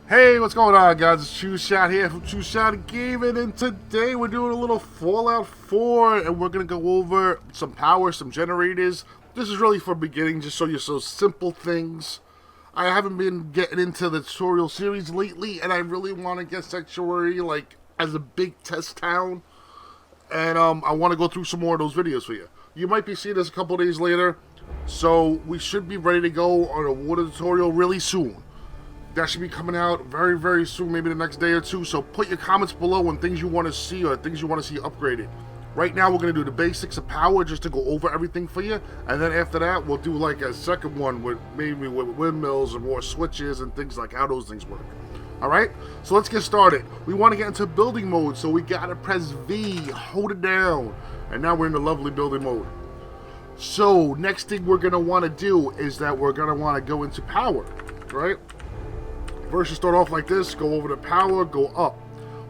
Hey, what's going on, guys? It's TwoShot here from TwoshotsGaming, and today we're doing a little Fallout 4, and we're going to go over some power, some generators. This is really for beginning, just show you some simple things. I haven't been getting into the tutorial series lately, and I really want to get Sanctuary, like, as a big test town. And I want to go through some more of those videos for you. You might be seeing this a couple days later, so we should be ready to go on a water tutorial really soon. That should be coming out very, very soon, maybe the next day or two. So put your comments below on things you want to see or things you want to see upgraded. Right now, we're going to do the basics of power just to go over everything for you. And then after that, we'll do like a second one with maybe with windmills and more switches and things like how those things work. Alright, so let's get started. We want to get into building mode, so we got to press V, hold it down. And now we're in the lovely building mode. So next thing we're going to want to do is that we're going to want to go into power, right? First, you start off like this, go over to power, go up.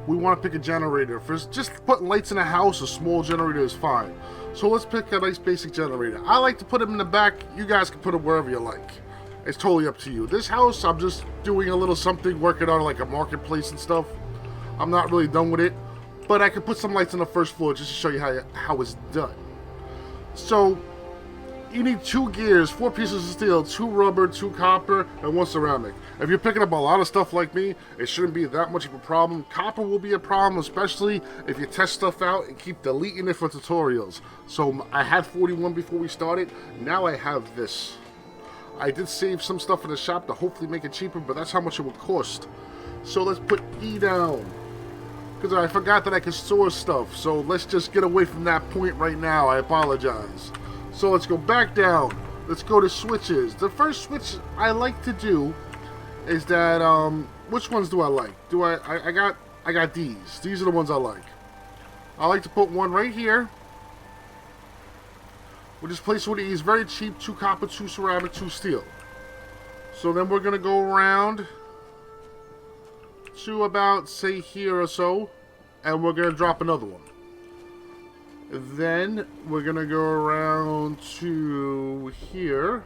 We want to pick a generator. First, just putting lights in a house, a small generator is fine. So let's pick a nice basic generator. I like to put them in the back. You guys can put them wherever you like. It's totally up to you. This house, I'm just doing a little something, working on like a marketplace and stuff. I'm not really done with it, but I can put some lights on the first floor just to show you how it's done. So you need 2 gears, 4 pieces of steel, 2 rubber, 2 copper, and 1 ceramic. If you're picking up a lot of stuff like me, it shouldn't be that much of a problem. Copper will be a problem, especially if you test stuff out and keep deleting it for tutorials. So I had 41 before we started. Now I have this. I did save some stuff in the shop to hopefully make it cheaper, but that's how much it would cost. So let's put E down, because I forgot that I could store stuff. So let's just get away from that point right now. I apologize. So let's go back down. Let's go to switches. The first switch I like to do is that, which ones do I like? I got these. These are the ones I like. I like to put one right here. We'll just place one of these. Very cheap. 2 copper, 2 ceramic, 2 steel. So then we're going to go around to about, say, here or so. And we're going to drop another one. Then we're going to go around to here.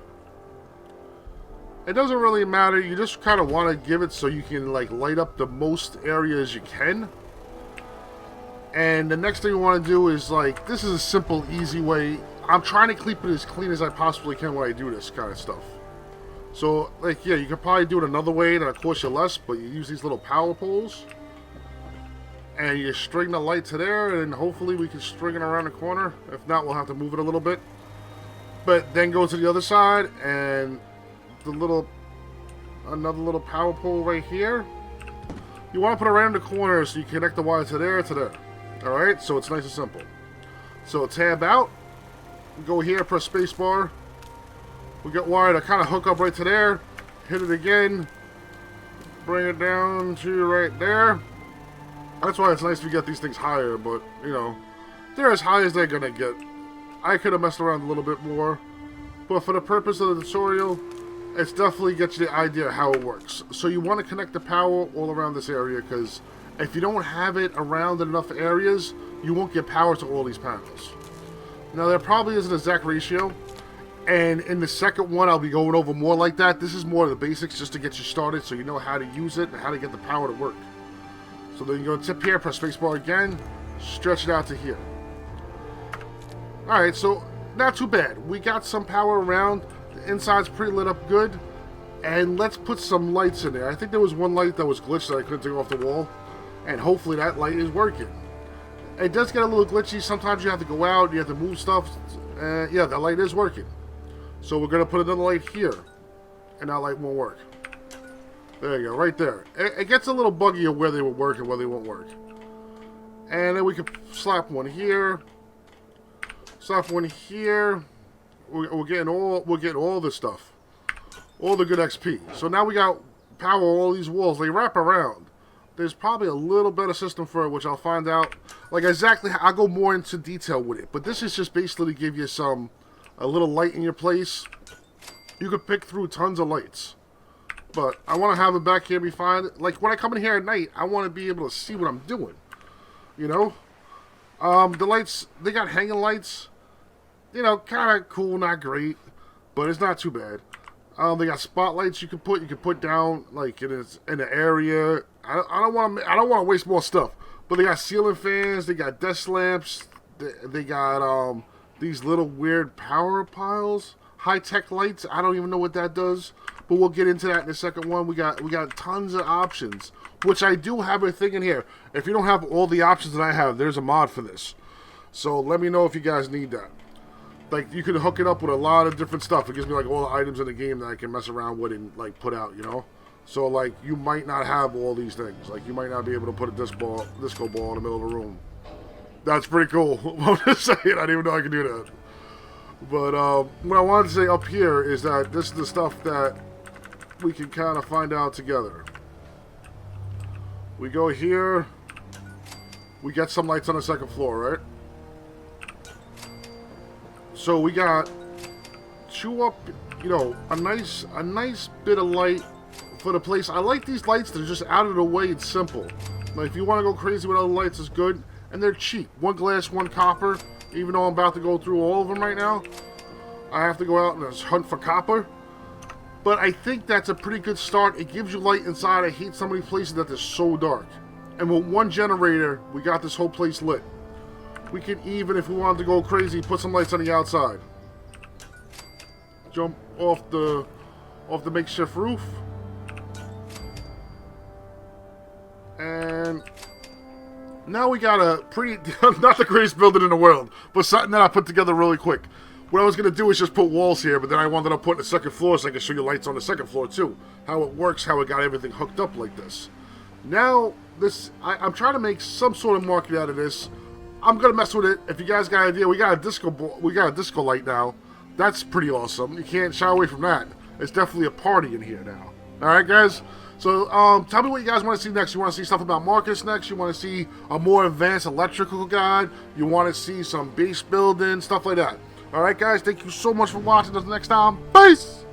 It doesn't really matter. You just kind of want to give it so you can like light up the most areas you can. And the next thing we want to do is like, this is a simple, easy way. I'm trying to keep it as clean as I possibly can when I do this kind of stuff. So like, yeah, you could probably do it another way that'll cost you less, but you use these little power poles. And you string the light to there, and hopefully we can string it around the corner. If not, we'll have to move it a little bit. But then go to the other side, and another little power pole right here. You want to put it around the corner so you connect the wire to there, to there. Alright, so it's nice and simple. So tab out, go here, press space bar. We got wire to kind of hook up right to there. Hit it again. Bring it down to right there. That's why it's nice to get these things higher, but, you know, they're as high as they're going to get. I could have messed around a little bit more, but for the purpose of the tutorial, it's definitely gets you the idea of how it works. So you want to connect the power all around this area, because if you don't have it around enough areas, you won't get power to all these panels. Now, there probably is an exact ratio, and in the second one, I'll be going over more like that. This is more of the basics just to get you started so you know how to use it and how to get the power to work. So then you go tip here, press spacebar again, stretch it out to here. Alright, so not too bad. We got some power around. The inside's pretty lit up good. And let's put some lights in there. I think there was one light that was glitched that I couldn't take off the wall. And hopefully that light is working. It does get a little glitchy. Sometimes you have to go out, you have to move stuff. Yeah, that light is working. So we're going to put another light here. And that light won't work. There you go, right there. It gets a little buggy of where they will work and where they won't work. And then we can slap one here. Slap one here. We're getting all this stuff. All the good XP. So now we got power on all these walls. They wrap around. There's probably a little better system for it, which I'll find out. Like exactly, I'll go more into detail with it. But this is just basically to give you a little light in your place. You could pick through tons of lights. But I want to have it back here be fine. Like, when I come in here at night, I want to be able to see what I'm doing. You know? The lights, they got hanging lights. You know, kind of cool, not great. But it's not too bad. They got spotlights you can put down like in an area. I don't want to waste more stuff. But they got ceiling fans. They got desk lamps. They got these little weird power piles, high tech lights. I don't even know what that does. But we'll get into that in the second one. We got tons of options, which I do have a thing in here. If you don't have all the options that I have, there's a mod for this. So let me know if you guys need that. Like, you can hook it up with a lot of different stuff. It gives me like all the items in the game that I can mess around with and like put out, you know. So like, you might not have all these things. Like, you might not be able to put a disco ball in the middle of the room. That's pretty cool. I'm just saying, I didn't even know I could do that. But what I wanted to say up here is that this is the stuff that we can kind of find out together. We go here. We get some lights on the second floor, right? So we got a nice bit of light for the place. I like these lights. They're just out of the way and simple. Like, if you want to go crazy with other lights, it's good. And they're cheap. One glass, one copper. Even though I'm about to go through all of them right now, I have to go out and hunt for copper. But I think that's a pretty good start. It gives you light inside. I hate some of these places that they're so dark. And with one generator, we got this whole place lit. We can even, if we wanted to go crazy, put some lights on the outside. Jump off the makeshift roof. And now we got a pretty, not the greatest building in the world, but something that I put together really quick. What I was going to do is just put walls here, but then I wanted to put the second floor so I can show you lights on the second floor too. How it works, how it got everything hooked up like this. Now, I'm trying to make some sort of market out of this. I'm going to mess with it. If you guys got an idea, we got a disco light now. That's pretty awesome. You can't shy away from that. It's definitely a party in here now. Alright, guys? So, tell me what you guys want to see next. You want to see stuff about Marcus next? You want to see a more advanced electrical guide? You want to see some base building? Stuff like that. Alright, guys? Thank you so much for watching. Until next time. Peace!